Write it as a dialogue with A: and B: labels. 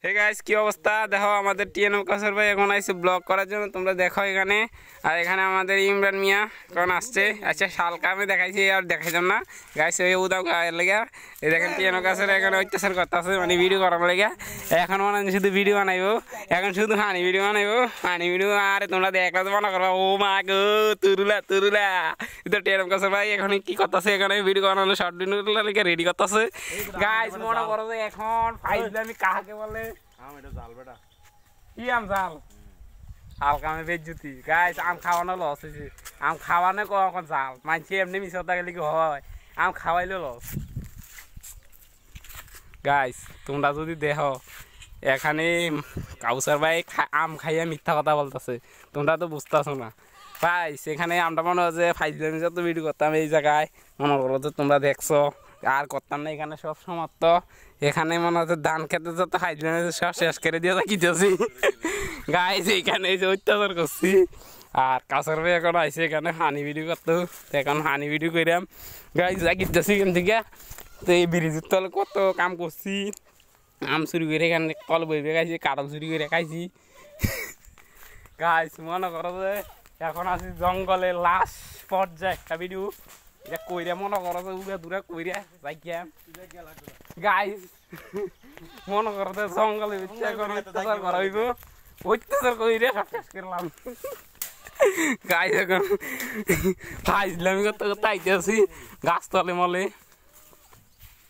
A: hey guys কি অবস্থা দেখো আমাদের টিএনএম কাসর ভাই এখন আইছে ব্লগ করার জন্য তোমরা দেখো এখানে আর এখানে আমাদের ইমরান মিয়া কোন আসছে আচ্ছা শালকা আমি দেখাইছি আর দেখাইতাম না গাইস ওই উদাও গায়ের লাগা এই দেখেন টিএনএম কাসর এখানে অত্যাচার করতেছে মানে ভিডিও করার লাগা এখন মানে শুধু ভিডিও বানাইবো এখন শুধু হানি ভিডিও বানাইবো হানি ভিডিও আর তোমরা দেখলা তো মনে করবা ও মা গো তুরুলা এটা টিএনএম কাসর ভাই এখন কি করতেছে এখানে ভিডিও বানানো শর্ট ভিডিও লাগা রেডি করতেছে গাইস মনে করো যে এখন ফাইজলামি কাকে বলে আম এটা জাল বেটা কি আম জাল হালকা আমি বেজ্জুতি গাইস আম খাওয়ানো লস হইছে আম খাওয়ানো কখন জাল মানছি এমনি মিছতা গেলে কি হয় আম খাওয়াইলো লস গাইস তোমরা যদি দেখো এখানে কাউসার ভাই আম খাইয়া মিথ্যা কথা বলতেছে তোমরা তো বুঝতেছো না ভাই সেখানে আমরা মনে হয় যে ফাইজলামি যত ভিডিও করতাম এই জায়গায় মনে করো যে তোমরা দেখছো আর করতাম না এখানে সব সমাপ্ত এখানে মনে হচ্ছে ধান খেতে যত ফাইজলামি সব শেষ করে দিয়ে কিতেছি গাইস এইখানে যে অত্যাচার করছি আর কাছার ভাই এখন আইসে এখানে হানি ভিডিও করতো এখন হানি ভিডিও করিলাম গাইস যা কিতেছি এখান থেকে তো এই ব্রিজের তলে কত কাম করছি আম চুরি করে এখানে কল বই খাইছি কাঁঠাল চুরি করে খাইছি গাইস মনে করো যে এখন আছি জঙ্গলে লাস্ট পর্যায়ে একটা ভিডিও এটা কইরা মনে করো যে উড়া দূরা কইরা যাইয়া গাইস মনে করো যে জঙ্গলে ভিতরে এখন অত্যাচার করা হইব অত্যাচার কইরা সব শেষ করলাম গাইস এখন ফাইজলামি করতে করতে আইতেছি গাছতলে মলে